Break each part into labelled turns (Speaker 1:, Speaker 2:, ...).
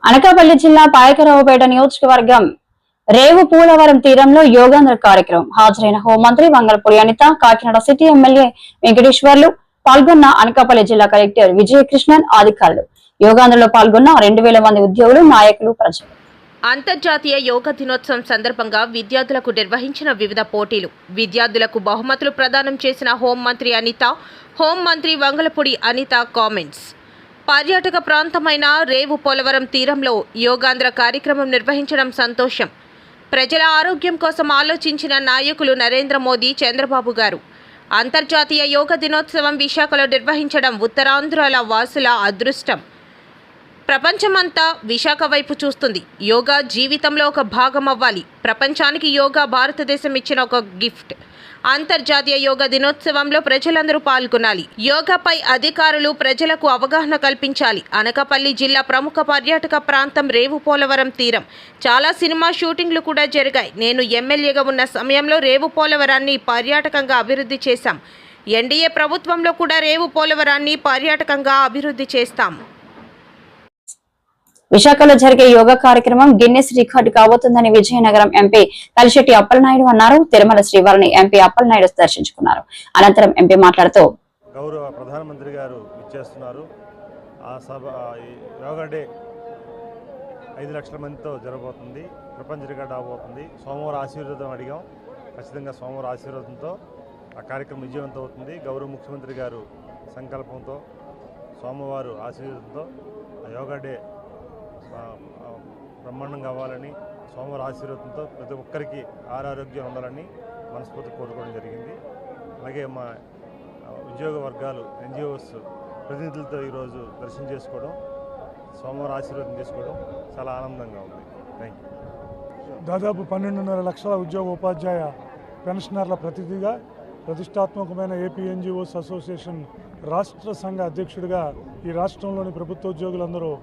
Speaker 1: అనకాపల్లి జిల్లా పాయకరావుపేట నియోజకవర్గం రేవు పూలవరం తీరంలో యోగాంధ్ర కార్యక్రమం హాజరైన హోంమంత్రి వంగలపూడి అనిత, కాకినాడ సిటీ ఎమ్మెల్యే వెంకటేశ్వర్లు పాల్గొన్న అనకాపల్లి జిల్లా కలెక్టర్ విజయకృష్ణన్ అధికారులు. యోగాంధ్రలో పాల్గొన్న 2000 మంది ఉద్యోగులు, నాయకులు, ప్రజలు.
Speaker 2: అంతర్జాతీయ యోగా దినోత్సవం సందర్భంగా విద్యార్థులకు నిర్వహించిన వివిధ పోటీలు, విద్యార్థులకు బహుమతులు ప్రదానం చేసిన హోంమంత్రి అనిత, హోంమంత్రి వంగలపూడి అనిత కామెంట్స్. పర్యాటక ప్రాంతమైన రేవు పోలవరం తీరంలో యోగాంధ్ర కార్యక్రమం నిర్వహించడం సంతోషం. ప్రజల ఆరోగ్యం కోసం ఆలోచించిన నాయకులు నరేంద్ర మోదీ, చంద్రబాబు గారు. అంతర్జాతీయ యోగా దినోత్సవం విశాఖలో నిర్వహించడం ఉత్తరాంధ్రాల వాసుల అదృష్టం. ప్రపంచమంతా విశాఖ వైపు చూస్తుంది. యోగా జీవితంలో ఒక భాగం అవ్వాలి. ప్రపంచానికి యోగా భారతదేశం ఇచ్చిన ఒక గిఫ్ట్. అంతర్జాతీయ యోగా దినోత్సవంలో ప్రజలందరూ పాల్గొనాలి. యోగాపై అధికారులు ప్రజలకు అవగాహన కల్పించాలి. అనకాపల్లి జిల్లా ప్రముఖ పర్యాటక ప్రాంతం రేవు పోలవరం తీరం. చాలా సినిమా షూటింగ్లు కూడా జరిగాయి. నేను ఎమ్మెల్యేగా ఉన్న సమయంలో రేవు పోలవరాన్ని పర్యాటకంగా అభివృద్ధి చేశాం. ఎన్డీఏ ప్రభుత్వంలో కూడా రేవు పోలవరాన్ని పర్యాటకంగా అభివృద్ధి చేస్తాం.
Speaker 1: విశాఖలో జరిగే యోగా కార్యక్రమం గిన్నెస్ రికార్డు కాబోతుందని విజయనగరం ఎంపీ కలిశెట్టి అప్పలనాయుడు అన్నారు. తిరుమల శ్రీవారిని ఎంపీ అప్పలనాయుడు దర్శించుకున్నారు. అనంతరం ఎంపీ మాట్లాడుతూ
Speaker 3: గౌరవ ప్రధానమంత్రి గారు ఇచ్చేస్తున్నారు. ఆ సభ యోగా డే 5 లక్షల మందితో జరగబోతుంది. ప్రపంచ రికార్డు అవబోతుంది. సోమవారం ఆశీర్వాదం అడిగాం. ఖచ్చితంగా సోమవారం ఆశీర్వాదంతో ఆ కార్యక్రమం విజయవంతం అవుతుంది. గౌరవ ముఖ్యమంత్రి గారు సంకల్పంతో సోమవారం ఆశీర్వాదంతో ఆ యోగా డే బ్రహ్మాండంగా అవ్వాలని, సోమవారం ఆశీర్వాదంతో ప్రతి ఒక్కరికి ఆరోగ్యం ఉండాలని మనస్ఫూర్తి కోరుకోవడం జరిగింది. అలాగే మా ఉద్యోగ వర్గాలు, NGOs ప్రతినిధులతో ఈరోజు దర్శనం చేసుకోవడం, సోమవారం ఆశీర్వాదం చేసుకోవడం చాలా ఆనందంగా ఉంది. Thank you.
Speaker 4: దాదాపు 12.5 లక్షల ఉద్యోగ ఉపాధ్యాయ పెన్షనర్ల ప్రతినిధిగా ప్రతిష్టాత్మకమైన ఏపీ NGOs అసోసియేషన్ రాష్ట్ర సంఘ అధ్యక్షుడిగా ఈ రాష్ట్రంలోని ప్రభుత్వ ఉద్యోగులందరూ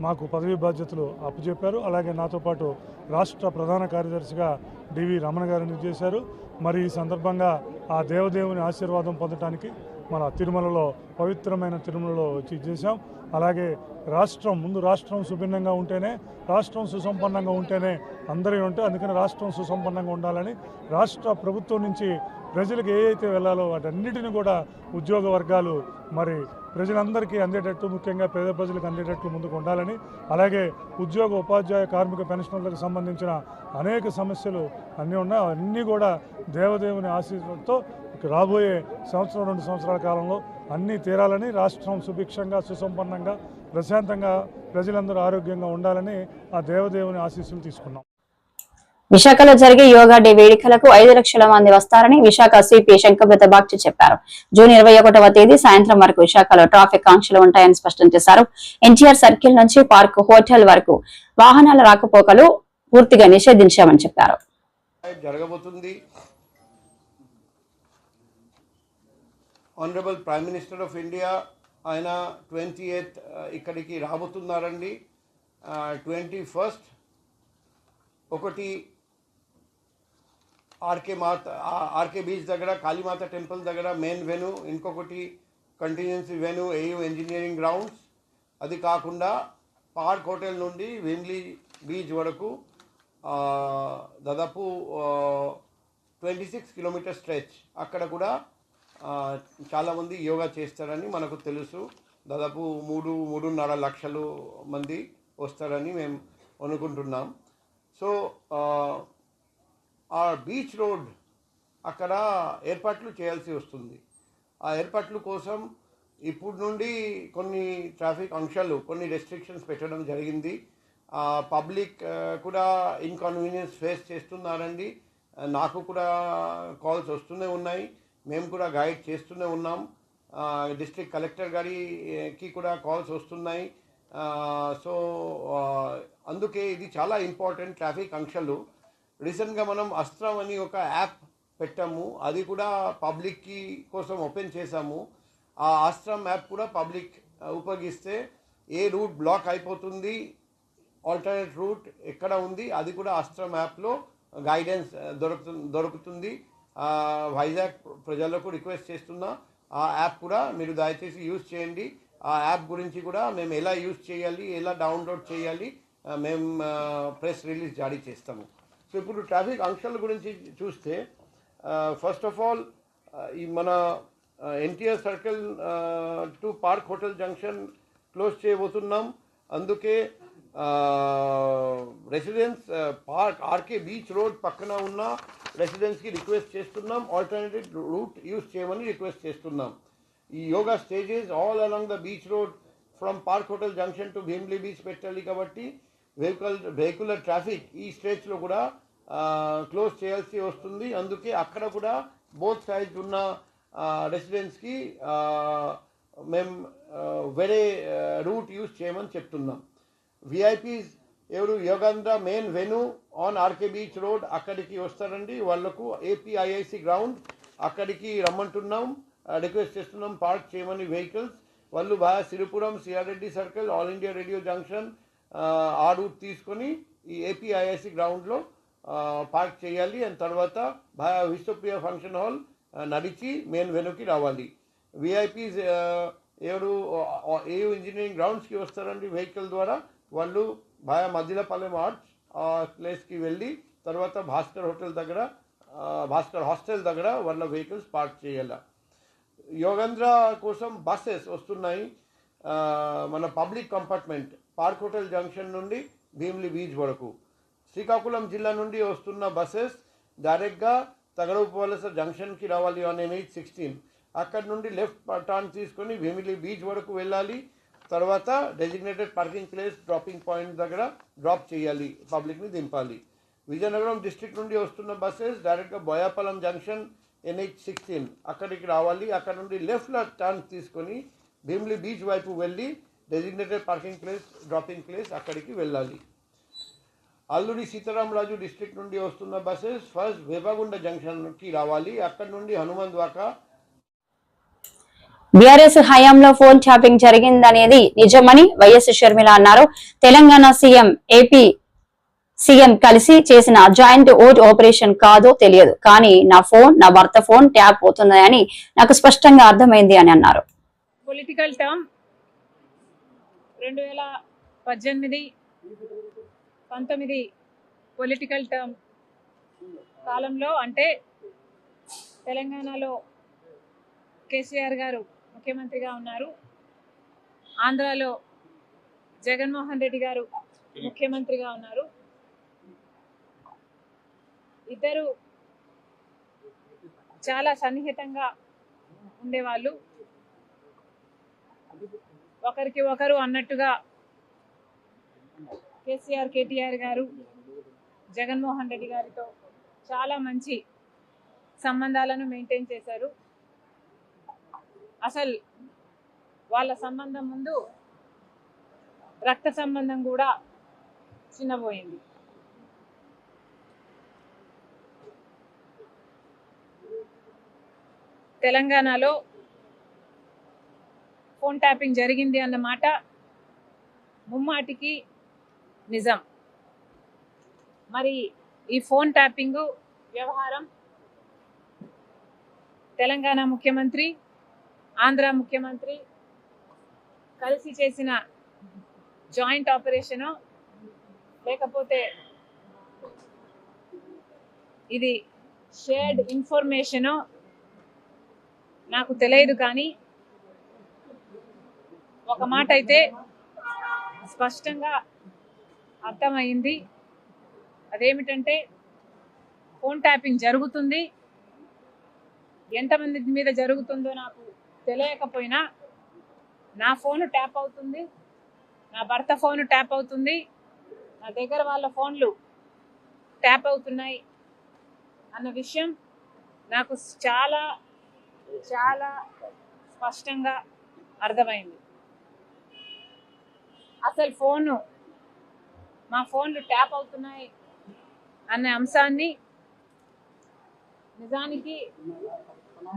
Speaker 4: మాకు పదవీ బాధ్యతలు అప్పచెప్పారు. అలాగే నాతో పాటు రాష్ట్ర ప్రధాన కార్యదర్శిగా డివి రమణ గారిని చేశారు. మరి ఈ సందర్భంగా ఆ దేవదేవుని ఆశీర్వాదం పొందడానికి మన తిరుమలలో, పవిత్రమైన తిరుమలలో వచ్చి చేశాం. అలాగే రాష్ట్రం సుభిన్నంగా ఉంటేనే, రాష్ట్రం సుసంపన్నంగా ఉంటేనే అందరూ ఉంటే, అందుకని రాష్ట్రం సుసంపన్నంగా ఉండాలని రాష్ట్ర ప్రభుత్వం నుంచి ప్రజలకు ఏవైతే వెళ్ళాలో వాటన్నిటిని కూడా ఉద్యోగ వర్గాలు మరి ప్రజలందరికీ అందేటట్టు, ముఖ్యంగా పేద ప్రజలకు అందేటట్లు ముందుకు ఉండాలని, అలాగే ఉద్యోగ ఉపాధ్యాయ కార్మిక పెన్షనర్లకు సంబంధించిన అనేక సమస్యలు అన్నీ ఉన్నాయి. అవన్నీ కూడా దేవదేవుని ఆశీర్వాదంతో రాబోయే 1-2 సంవత్సరాల కాలంలో అన్నీ తీరాలని, రాష్ట్రం సుభిక్షంగా, సుసంపన్నంగా, ప్రశాంతంగా, ప్రజలందరూ ఆరోగ్యంగా ఉండాలని ఆ దేవదేవుని ఆశీస్సులు తీసుకున్నాం.
Speaker 1: విశాఖలో జరిగే యోగా డే వేడుకలకు 5 లక్షల మంది వస్తారని విశాఖ సిపి శంకరబ్రత బాగ్చి చెప్పారు. జూన్ 21వ తేదీ సాయంత్రం వరకు విశాఖలో ట్రాఫిక్ ఆంక్షలు ఉంటాయని స్పష్టం చేశారు. ఎన్టీఆర్ సర్కిల్ నుంచి పార్క్ హోటల్ వరకు వాహనాల రాకపోకలు పూర్తిగా నిషేధించామని చెప్పారు.
Speaker 5: జరగబోతుంది. Honourable prime minister of India ఆయన 28th ఇక్కడికి రాబోతున్నారండి. 21st ఒకటి ఆర్కే బీచ్ దగ్గర, కాళీమాత టెంపుల్ దగ్గర మెయిన్ వెన్యూ, ఇంకొకటి కంటిన్యూన్సీ వెన్యూ ఏయూ ఇంజనీరింగ్ గ్రౌండ్స్. అది కాకుండా పార్క్ హోటల్ నుండి వెమ్లీ బీచ్ వరకు దాదాపు 26 కిలోమీటర్ స్ట్రెచ్. అక్కడ కూడా చాలామంది యోగా చేస్తారని మనకు తెలుసు. దాదాపు 3.5 లక్షలు మంది వస్తారని మేము అనుకుంటున్నాం. సో ఆ బీచ్ రోడ్ అక్కడ ఏర్పాట్లు చేయాల్సి వస్తుంది. ఆ ఏర్పాట్ల కోసం ఇప్పుడు నుండి కొన్ని ట్రాఫిక్ ఆంక్షలు, కొన్ని రెస్ట్రిక్షన్స్ పెట్టడం జరిగింది. పబ్లిక్ కూడా ఇన్కన్వీనియన్స్ ఫేస్ చేస్తున్నారండి. నాకు కూడా కాల్స్ వస్తూనే ఉన్నాయి. మేము కూడా గైడ్ చేస్తూనే ఉన్నాం. డిస్ట్రిక్ట్ కలెక్టర్ గారికి కూడా కాల్స్ వస్తున్నాయి. సో అందుకే ఇది చాలా ఇంపార్టెంట్ ట్రాఫిక్ ఆంక్షలు. రీసెంట్గా మనం అస్త్రం అని ఒక యాప్ పెట్టాము. అది కూడా పబ్లిక్కి కోసం ఓపెన్ చేశాము. ఆ అస్త్రం యాప్ కూడా పబ్లిక్ ఉపయోగిస్తే ఏ రూట్ బ్లాక్ అయిపోతుంది, ఆల్టర్నేట్ రూట్ ఎక్కడ ఉంది అది కూడా అస్త్రం యాప్లో గైడెన్స్ దొరుకుతుంది. వైజాగ్ ప్రజలకు రిక్వెస్ట్ చేస్తున్నా, ఆ యాప్ కూడా మీరు దయచేసి యూజ్ చేయండి. ఆ యాప్ గురించి కూడా మేము ఎలా యూజ్ చేయాలి, ఎలా డౌన్లోడ్ చేయాలి మేము ప్రెస్ రిలీజ్ జారీ చేస్తాము. సో ఇప్పుడు ట్రాఫిక్ ఆంక్షల గురించి చూస్తే ఫస్ట్ ఆఫ్ ఆల్ ఈ మన NTR circle to park hotel junction close చేయబోతున్నాం. అందుకే residence park RK beach road పక్కన ఉన్న రెసిడెన్స్కి రిక్వెస్ట్ చేస్తున్నాం, ఆల్టర్నేటివ్ రూట్ యూజ్ చేయమని రిక్వెస్ట్ చేస్తున్నాం. ఈ yoga stages all along the beach road from park hotel junction to Bheemili beach పెట్టాలి. కాబట్టి వెహికులర్ ట్రాఫిక్ ఈ స్ట్రెచ్లో కూడా క్లోజ్ చేయాల్సి వస్తుంది. అందుకే అక్కడ కూడా బోత్ సైడ్స్ ఉన్న రెసిడెన్స్కి మేము వేరే రూట్ యూజ్ చేయమని చెప్తున్నాం. విఐపీస్ ఎవరు Yogandhra main venue on RK beach road అక్కడికి వస్తారండి, వాళ్లకు ఏపీఐఐసి గ్రౌండ్ అక్కడికి రమ్మంటున్నాం, రిక్వెస్ట్ చేస్తున్నాం పార్క్ చేయమని వెహికల్స్. వాళ్ళు బాగా Siripuram, CR Reddy circle, all India radio junction ఆ రూట్ తీసుకొని ఈ ఏపీఐఐసి గ్రౌండ్లో పార్క్ చేయాలి. అండ్ తర్వాత బాగా విశ్వప్రియ ఫంక్షన్ హాల్ నడిచి మెయిన్ వెన్యూకి రావాలి. విఐపీస్ ఎవరు ఏయూ ఇంజనీరింగ్ గ్రౌండ్స్కి వస్తారండి వెహికల్ ద్వారా, వాళ్ళు బాగా మధ్యలపల్లెం ఆర్చ్ ఆ ప్లేస్కి వెళ్ళి తర్వాత భాస్కర్ హాస్టల్ దగ్గర వాళ్ళ వెహికల్స్ పార్క్ చేయాలి. యోగేంద్ర కోసం బస్సెస్ వస్తున్నాయి. మన public compartment park hotel junction నుండి భీమ్లీ బీచ్ వరకు. శ్రీకాకుళం జిల్లా నుండి వస్తున్న బస్సెస్ డైరెక్ట్గా తగరపువలస జంక్షన్కి రావాలి ఆన్ NH-16. అక్కడ నుండి లెఫ్ట్ టర్న్ తీసుకొని భీమిలీ బీచ్ వరకు వెళ్ళాలి. తర్వాత designated parking place dropping point దగ్గర డ్రాప్ చేయాలి, పబ్లిక్ని దింపాలి. విజయనగరం డిస్ట్రిక్ట్ నుండి వస్తున్న బస్సెస్ డైరెక్ట్గా బోయాపల్లం జంక్షన్ NH-16 అక్కడికి రావాలి. అక్కడ నుండి లెఫ్ట్లో టర్న్ తీసుకొని భీమిలీ బీచ్ వైపు వెళ్ళి designated parking place dropping place అక్కడికి వెళ్ళాలి. అల్లూరి సీతారామరాజు డిస్ట్రిక్ట్ నుండి వస్తున్న బస్సెస్ ఫస్ట్ వేపగుండ జంక్షన్కి రావాలి. అక్కడ నుండి హనుమాన్ ద్వాకా.
Speaker 1: బీఆర్ఎస్ హయాంలో ఫోన్ ట్యాపింగ్ జరిగిందనేది నిజమని వైఎస్ షర్మిల అన్నారు. తెలంగాణ సీఎం, ఏపీ సీఎం కలిసి చేసిన జాయింట్ ఓట్ ఆపరేషన్ కాదో తెలియదు, కానీ నా భర్త ఫోన్ ట్యాప్ అవుతుందని నాకు స్పష్టంగా అర్థమైంది అని అన్నారు.
Speaker 6: పొలిటికల్ టర్మ్ 2018-19 పొలిటికల్ టర్మ్ కాలంలో, అంటే తెలంగాణలో కేసీఆర్ గారు ముఖ్యమంత్రిగా ఉన్నారు, ఆంధ్రాలో జగన్మోహన్ రెడ్డి గారు ముఖ్యమంత్రిగా ఉన్నారు. ఇద్దరు చాలా సన్నిహితంగా ఉండేవాళ్ళు, ఒకరికి ఒకరు అన్నట్టుగా కేసీఆర్, కేటీఆర్ గారు జగన్మోహన్ రెడ్డి గారితో చాలా మంచి సంబంధాలను మెయింటైన్ చేశారు. అసలు వాళ్ళ సంబంధం ముందు రక్త సంబంధం కూడా చిన్నపోయింది. తెలంగాణలో ఫోన్ ట్యాపింగ్ జరిగింది అన్నమాట ముమ్మాటికి నిజం. మరి ఈ ఫోన్ ట్యాపింగ్ వ్యవహారం తెలంగాణ ముఖ్యమంత్రి, ఆంధ్ర ముఖ్యమంత్రి కలిసి చేసిన జాయింట్ ఆపరేషను, లేకపోతే ఇది షేర్డ్ ఇన్ఫర్మేషను నాకు తెలియదు, కానీ ఒక మాట అయితే స్పష్టంగా అర్థమైంది. అదేమిటంటే ఫోన్ ట్యాపింగ్ జరుగుతుంది, ఎంతమంది మీద జరుగుతుందో నాకు తెలియకపోయినా నా ఫోన్ ట్యాప్ అవుతుంది, నా భర్త ఫోన్ ట్యాప్ అవుతుంది, నా దగ్గర వాళ్ళ ఫోన్లు ట్యాప్ అవుతున్నాయి అన్న విషయం నాకు చాలా చాలా స్పష్టంగా అర్థమైంది. అసలు మా ఫోన్లు ట్యాప్ అవుతున్నాయి అనే అంశాన్ని నిజానికి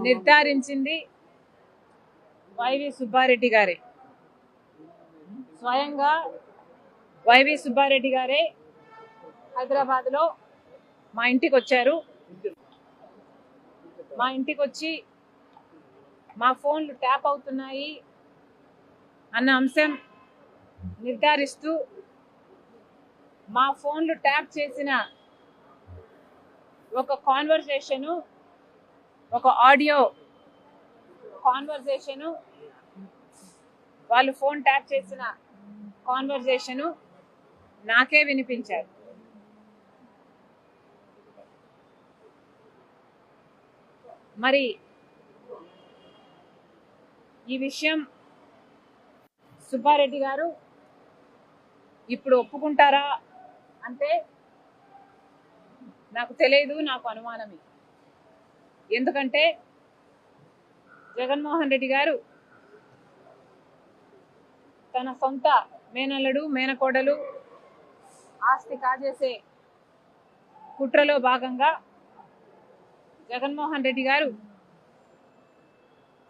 Speaker 6: నిర్ధారించింది వైవి సుబ్బారెడ్డి గారే. స్వయంగా వైవి సుబ్బారెడ్డి గారే హైదరాబాద్లో మా ఇంటికి వచ్చారు. మా ఇంటికి వచ్చి మా ఫోన్లు ట్యాప్ అవుతున్నాయి అన్న అంశం నిర్ధారిస్తూ మా ఫోన్లు ట్యాప్ చేసిన ఒక కాన్వర్సేషను, ఒక ఆడియో కాన్వర్సేషను, వాళ్ళు ఫోన్ ట్యాప్ చేసిన కాన్వర్సేషను నాకే వినిపించారు. మరి ఈ విషయం సుబ్బారెడ్డి గారు ఇప్పుడు ఒప్పుకుంటారా అంటే నాకు తెలియదు, నాకు అనుమానమే. ఎందుకంటే జగన్మోహన్ రెడ్డి గారు తన సొంత మేనల్లుడు మేనకోడలు ఆస్తి కాజేసే కుట్రలో భాగంగా జగన్మోహన్ రెడ్డి గారు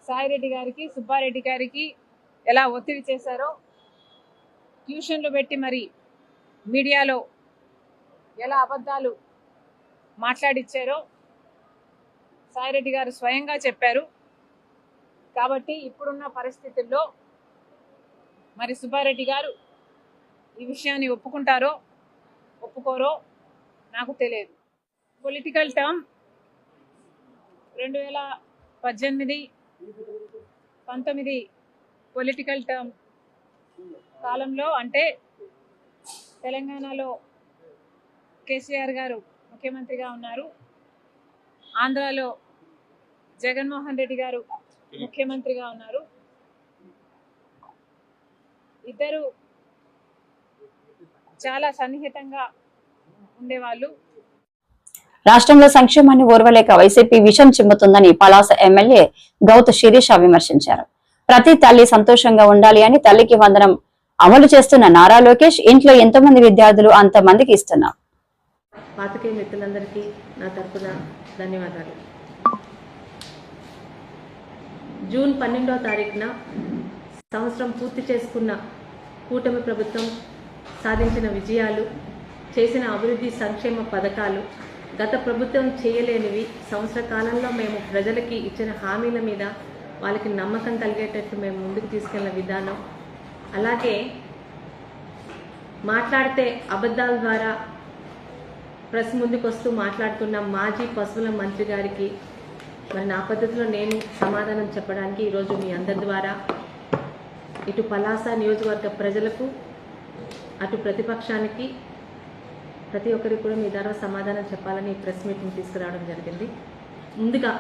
Speaker 6: సాయిరెడ్డి గారికి, సుబ్బారెడ్డి గారికి ఎలా ఒత్తిడి చేశారో, ట్యూషన్లు పెట్టి మరి మీడియాలో ఎలా అబద్ధాలు మాట్లాడిచ్చారో సాయిరెడ్డి గారు స్వయంగా చెప్పారు. కాబట్టి ఇప్పుడున్న పరిస్థితుల్లో మరి సుబ్బారెడ్డి గారు ఈ విషయాన్ని ఒప్పుకుంటారో ఒప్పుకోరో నాకు తెలియదు. పొలిటికల్ టర్మ్ 2018-19 పొలిటికల్ టర్మ్ కాలంలో, అంటే తెలంగాణలో కేసీఆర్ గారు ముఖ్యమంత్రిగా ఉన్నారు, ఆంధ్రాలో జగన్మోహన్ రెడ్డి గారు ముఖ్యమంత్రిగా ఉన్నారు. ఇద్దరు చాలా సన్నిహితంగా ఉండేవాళ్ళు.
Speaker 1: రాష్ట్రంలో సంక్షేమాన్ని ఓర్వలేక వైసీపీ విషం చిమ్ముతుందని పలాస ఎమ్మెల్యే గౌతు శిరీష విమర్శించారు. ప్రతి తల్లి సంతోషంగా ఉండాలి అని తల్లికి వందనం అమలు చేస్తున్న నారా లోకేష్ ఇంట్లో ఎంతమంది విద్యార్థులు అంతమందికి ఇస్తున్నారు.
Speaker 7: పాతికేయ మిత్రులందరికీ నా తరపున ధన్యవాదాలు. జూన్ 12వ తారీఖున సంవత్సరం పూర్తి చేసుకున్న కూటమి ప్రభుత్వం సాధించిన విజయాలు, చేసిన అభివృద్ధి సంక్షేమ పథకాలు, గత ప్రభుత్వం చేయలేనివి, సంవత్సర కాలంలో మేము ప్రజలకి ఇచ్చిన హామీల మీద వాళ్ళకి నమ్మకం కలిగేటట్టు మేము ముందుకు తీసుకెళ్లిన విధానం, అలాగే మాట్లాడితే అబద్ధాల ద్వారా ప్రెస్ ముందుకు వస్తూ మాట్లాడుతున్న మాజీ పశువుల మంత్రి గారికి మరి నా పద్ధతిలో నేను సమాధానం చెప్పడానికి ఈరోజు మీ అందరి ద్వారా ఇటు పలాస నియోజకవర్గ ప్రజలకు అటు ప్రతిపక్షానికి ప్రతి ఒక్కరికి కూడా మీ ద్వారా సమాధానం చెప్పాలని ప్రెస్ మీటింగ్ తీసుకురావడం జరిగింది. ముందుగా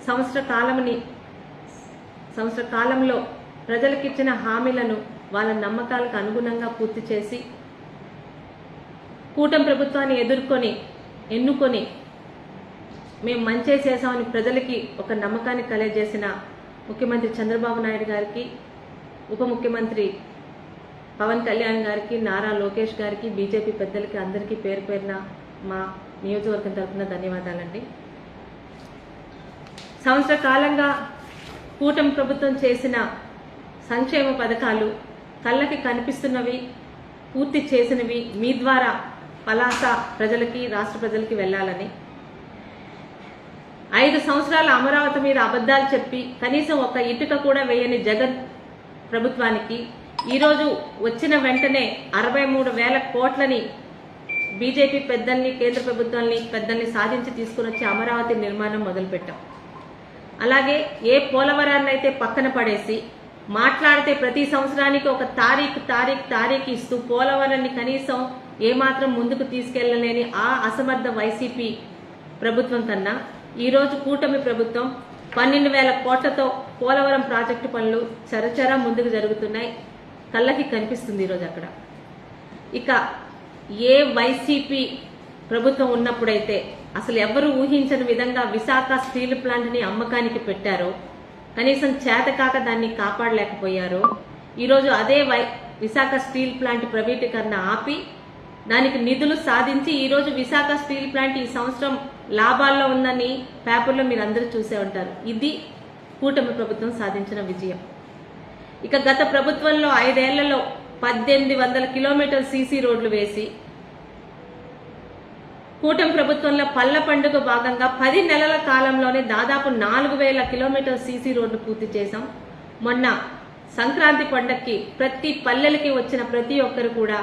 Speaker 7: సంవత్సర కాలంలో ప్రజలకు ఇచ్చిన హామీలను వాళ్ళ నమ్మకాలకు అనుగుణంగా పూర్తి చేసి కూటమి ప్రభుత్వాన్ని ఎన్నుకొని మేము మంచి చేసామని ప్రజలకి ఒక నమ్మకాన్ని కలిగజేసిన ముఖ్యమంత్రి చంద్రబాబు నాయుడు గారికి, ఉప ముఖ్యమంత్రి పవన్ కళ్యాణ్ గారికి, నారా లోకేష్ గారికి, బీజేపీ పెద్దలకి అందరికీ పేరు పేరున మా నియోజకవర్గం తరఫున ధన్యవాదాలండి. సంవత్సర కాలంగా కూటమి ప్రభుత్వం చేసిన సంక్షేమ పథకాలు కళ్ళకి కనిపిస్తున్నవి, పూర్తి చేసినవి మీ ద్వారా పలాస ప్రజలకి, రాష్ట్ర ప్రజలకి వెళ్ళాలని, 5 సంవత్సరాల అమరావతి మీద అబద్ధాలు చెప్పి కనీసం ఒక ఇటుక కూడా వేయని జగన్ ప్రభుత్వానికి ఈరోజు వచ్చిన వెంటనే 63,000 కోట్లని బీజేపీ పెద్దల్ని, కేంద్ర ప్రభుత్వాన్ని పెద్దల్ని సాధించి తీసుకుని వచ్చి అమరావతి నిర్మాణం మొదలుపెట్టాం. అలాగే ఏ పోలవరాన్ని అయితే పక్కన పడేసి మాట్లాడితే ప్రతి సంవత్సరానికి ఒక తారీఖు ఇస్తూ పోలవరాన్ని కనీసం ఏమాత్రం ముందుకు తీసుకెళ్లలేని ఆ అసమర్థ వైసీపీ ప్రభుత్వం కన్నా ఈరోజు కూటమి ప్రభుత్వం 12,000 కోట్లతో పోలవరం ప్రాజెక్టు పనులు చరచరా ముందుకు జరుగుతున్నాయి, కళ్ళకి కనిపిస్తుంది ఈరోజు అక్కడ. ఇక ఏ వైసీపీ ప్రభుత్వం ఉన్నప్పుడైతే అసలు ఎవరు ఊహించని విధంగా విశాఖ స్టీల్ ప్లాంట్ని అమ్మకానికి పెట్టారో, కనీసం చేతకాక దాన్ని కాపాడలేకపోయారో, ఈరోజు అదే విశాఖ స్టీల్ ప్లాంట్ ప్రైవేటీకరణ ఆపి దానికి నిధులు సాధించి ఈరోజు విశాఖ స్టీల్ ప్లాంట్ ఈ సంవత్సరం లాభాల్లో ఉందని పేపర్లో మీరు అందరూ చూసే ఉంటారు. ఇది కూటమి ప్రభుత్వం సాధించిన విజయం. ఇక గత ప్రభుత్వంలో 5 ఏళ్లలో 1800 కిలోమీటర్ల సీసీ రోడ్లు వేసి కూటమి ప్రభుత్వంలో పల్ల పండుగ భాగంగా 10 నెలల కాలంలోనే దాదాపు 4000 కిలోమీటర్ల సీసీ రోడ్లు పూర్తి చేశాం. మొన్న సంక్రాంతి పండగకి ప్రతి పల్లెలకి వచ్చిన ప్రతి ఒక్కరు కూడా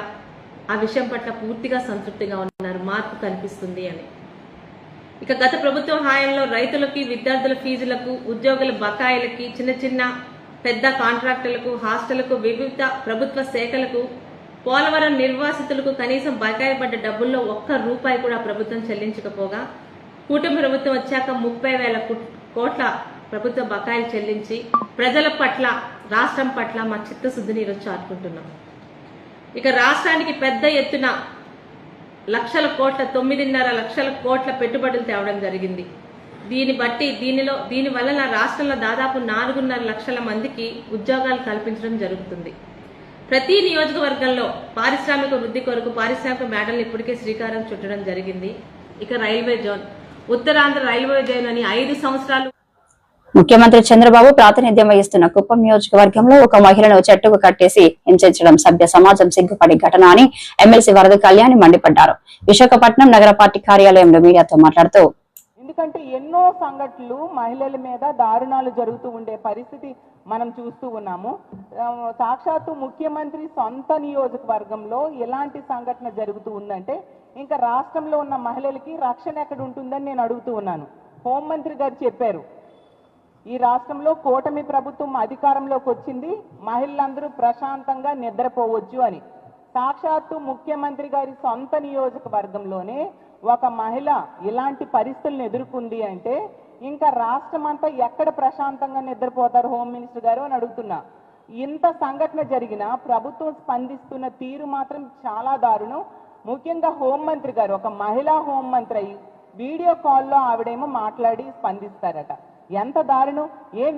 Speaker 7: ఆ విషయం పట్ల పూర్తిగా సంతృప్తిగా ఉన్నారు. మార్పు కనిపిస్తుంది అని. ఇక గత ప్రభుత్వం హాయంలో రైతులకి, విద్యార్థుల ఫీజులకు, ఉద్యోగుల బకాయిలకి, చిన్న చిన్న పెద్ద కాంట్రాక్టులకు, హాస్టళ్లకు, వివిధ ప్రభుత్వ శాఖలకు, పోలవరం నిర్వాసితులకు కనీసం బకాయి పడ్డ డబ్బుల్లో ₹1 కూడా ప్రభుత్వం చెల్లించకపోగా కూటమి ప్రభుత్వం వచ్చాక 30,000 కోట్ల ప్రభుత్వ బకాయిలు చెల్లించి ప్రజల పట్ల, రాష్ట్రం పట్ల మా చిత్తశుద్ధిని ఈరోజు చాటుకుంటున్నాం. ఇక రాష్ట్రానికి పెద్ద ఎత్తున 9.5 లక్షల కోట్ల పెట్టుబడులు తేవడం జరిగింది. దీని వలన రాష్ట్రంలో దాదాపు 4.5 లక్షల మందికి ఉద్యోగాలు కల్పించడం జరుగుతుంది. ప్రతి నియోజకవర్గంలో పారిశ్రామిక వృద్ధి కొరకు పారిశ్రామిక మేడల్ని ఇప్పటికే శ్రీకారం చుట్టడం జరిగింది. ఇక railway zone, Uttarandhra railway zone అని 5 సంవత్సరాలు
Speaker 1: ముఖ్యమంత్రి చంద్రబాబు ప్రాతినిధ్యం వహిస్తున్న కుప్పం నియోజకవర్గంలో ఒక మహిళను చెట్టుకు కట్టేసి హింసించడం సభ్య సమాజం సిగ్గుపడే ఘటన అని ఎమ్మెల్సీ వరద కళ్యాణి మండిపడ్డారు. విశాఖపట్నం నగర పార్టీ కార్యాలయంలో మీడియాతో మాట్లాడుతూ,
Speaker 8: ఎందుకంటే ఎన్నో సంఘటనలు మహిళల మీద దారుణాలు జరుగుతూ ఉండే పరిస్థితి మనం చూస్తూ ఉన్నాము. సాక్షాత్తు ముఖ్యమంత్రి సొంత నియోజకవర్గంలో ఎలాంటి సంఘటన జరుగుతూ ఉందంటే ఇంకా రాష్ట్రంలో ఉన్న మహిళలకి రక్షణ ఎక్కడ ఉంటుందని నేను అడుగుతూ ఉన్నాను. హోంమంత్రి గారు చెప్పారు, ఈ రాష్ట్రంలో కూటమి ప్రభుత్వం అధికారంలోకి వచ్చింది, మహిళలందరూ ప్రశాంతంగా నిద్రపోవచ్చు అని. సాక్షాత్తు ముఖ్యమంత్రి గారి సొంత నియోజకవర్గంలోనే ఒక మహిళ ఇలాంటి పరిస్థితులను ఎదుర్కొంది అంటే ఇంకా రాష్ట్రం అంతా ఎక్కడ ప్రశాంతంగా నిద్రపోతారు హోమ్ మినిస్టర్ గారు అని అడుగుతున్నా. ఇంత సంఘటన జరిగినా ప్రభుత్వం స్పందిస్తున్న తీరు మాత్రం చాలా దారుణం. ముఖ్యంగా హోంమంత్రి గారు ఒక మహిళా హోంమంత్రి అయ్యి వీడియో కాల్లో ఆవిడేమో మాట్లాడి స్పందిస్తారట. ఎంత దారుణం!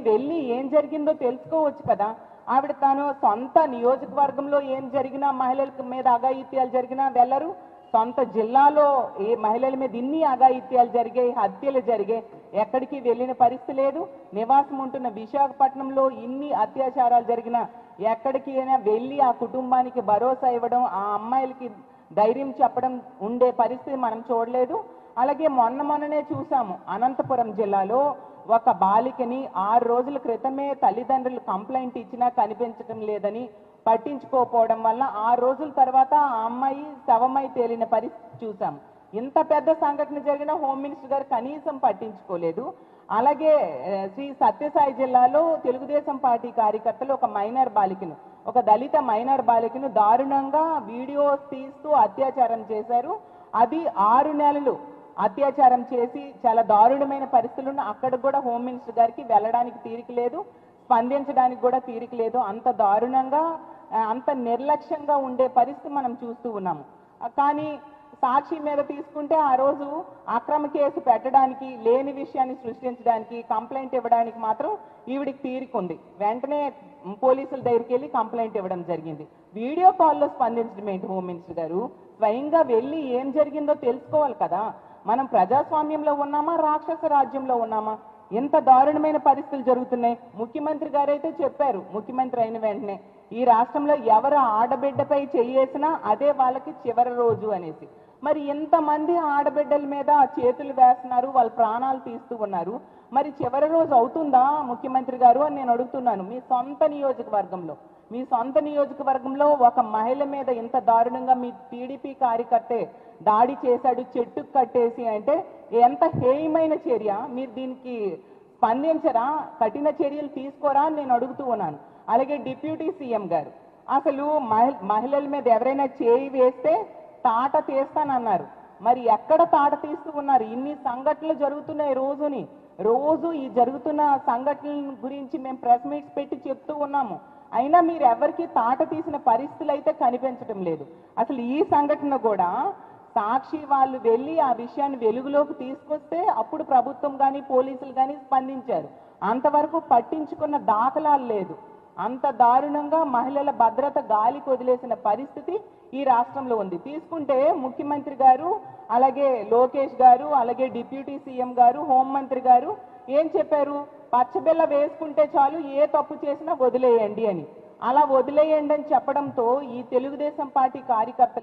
Speaker 8: వెళ్ళి ఏం జరిగిందో తెలుసుకోవచ్చు కదా. ఆవిడ తాను సొంత నియోజకవర్గంలో ఏం జరిగినా, మహిళల మీద అఘాయిత్యాలు జరిగినా వెళ్ళరు. సొంత జిల్లాలో ఏ మహిళల మీద ఇన్ని అఘాయిత్యాలు జరిగాయి, హత్యలు జరిగాయి, ఎక్కడికి వెళ్ళిన పరిస్థితి లేదు. నివాసం ఉంటున్న విశాఖపట్నంలో ఇన్ని అత్యాచారాలు జరిగినా ఎక్కడికి అయినా వెళ్ళి ఆ కుటుంబానికి భరోసా ఇవ్వడం, ఆ అమ్మాయిలకి ధైర్యం చెప్పడం ఉండే పరిస్థితి మనం చూడలేదు. అలాగే మొన్ననే చూసాము, అనంతపురం జిల్లాలో ఒక బాలికని 6 రోజుల క్రితమే తల్లిదండ్రులు కంప్లైంట్ ఇచ్చినా కనిపించడం లేదని పట్టించుకోకపోవడం వల్ల 6 రోజుల తర్వాత ఆ అమ్మాయి శవమై తేలిన పరిస్థితి చూసాం. ఇంత పెద్ద సంఘటన జరిగిన హోమ్ మినిస్టర్ గారు కనీసం పట్టించుకోలేదు. అలాగే శ్రీ సత్యసాయి జిల్లాలో తెలుగుదేశం పార్టీ కార్యకర్తలు ఒక మైనర్ బాలికను, ఒక దళిత మైనర్ బాలికను దారుణంగా వీడియోస్ తీస్తూ అత్యాచారం చేశారు. అది 6 నెలలు అత్యాచారం చేసి చాలా దారుణమైన పరిస్థితులు అక్కడ కూడా హోమ్ మినిస్టర్ గారికి వెళ్ళడానికి తీరిక లేదు, స్పందించడానికి కూడా తీరిక లేదు. అంత దారుణంగా, అంత నిర్లక్ష్యంగా ఉండే పరిస్థితి మనం చూస్తూ ఉన్నాము. కానీ సాక్షి మీద తీసుకుంటే ఆ రోజు అక్రమ కేసు పెట్టడానికి, లేని విషయాన్ని సృష్టించడానికి, కంప్లైంట్ ఇవ్వడానికి మాత్రం ఈవిడికి తీరికుంది. వెంటనే పోలీసుల దగ్గరికి వెళ్ళి కంప్లైంట్ ఇవ్వడం జరిగింది. వీడియో కాల్లో స్పందించడం ఏంటి హోమ్ మినిస్టర్ గారు? స్వయంగా వెళ్ళి ఏం జరిగిందో తెలుసుకోవాలి కదా. మనం ప్రజాస్వామ్యంలో ఉన్నామా, రాక్షస రాజ్యంలో ఉన్నామా? ఎంత దారుణమైన పరిస్థితులు జరుగుతున్నాయి. ముఖ్యమంత్రి గారైతే చెప్పారు, ముఖ్యమంత్రి అయిన వెంటనే ఈ రాష్ట్రంలో ఎవరు ఆడబిడ్డపై చెయ్యేసినా అదే వాళ్ళకి చివరి రోజు అనేసి. మరి ఎంతమంది ఆడబిడ్డల మీద చేతులు వేస్తున్నారు, వాళ్ళ ప్రాణాలు తీస్తూ ఉన్నారు. మరి చివరి రోజు అవుతుందా ముఖ్యమంత్రి గారు అని నేను అడుగుతున్నాను. మీ సొంత నియోజకవర్గంలో ఒక మహిళ మీద ఇంత దారుణంగా మీ టీడీపీ కార్యకర్తే దాడి చేశాడు, చెట్టుకు కట్టేసి అంటే ఎంత హేయమైన చర్య. మీరు దీనికి స్పందించరా, కఠిన చర్యలు తీసుకోరా అని నేను అడుగుతూ ఉన్నాను. అలాగే డిప్యూటీ సీఎం గారు అసలు మహిళల మీద ఎవరైనా చేయి వేస్తే తాట తీస్తానన్నారు. మరి ఎక్కడ తాట తీస్తూ ఉన్నారు? ఇన్ని సంఘటనలు జరుగుతున్నాయి. రోజు ఈ జరుగుతున్న సంఘటనల గురించి మేము ప్రెస్ మీట్స్ పెట్టి చెప్తూ ఉన్నాము. అయినా మీరు ఎవరికి తాట తీసిన పరిస్థితులు అయితే కనిపించడం లేదు. అసలు ఈ సంఘటన కూడా సాక్షి వాళ్ళు వెళ్ళి ఆ విషయాన్ని వెలుగులోకి తీసుకొస్తే అప్పుడు ప్రభుత్వం కానీ పోలీసులు కానీ స్పందించారు. అంతవరకు పట్టించుకున్న దాఖలాలు లేదు. అంత దారుణంగా మహిళల భద్రత గాలికి వదిలేసిన పరిస్థితి ఈ రాష్ట్రంలో ఉంది. తీసుకుంటే ముఖ్యమంత్రి గారు, అలాగే లోకేష్ గారు, అలాగే డిప్యూటీ సీఎం గారు, హోంమంత్రి గారు ఏం చెప్పారు? పచ్చబిల్ల వేసుకుంటే చాలు, ఏ తప్పు చేసినా వదిలేయండి అని. అలా వదిలేయండి అని చెప్పడంతో ఈ తెలుగుదేశం పార్టీ కార్యకర్తలు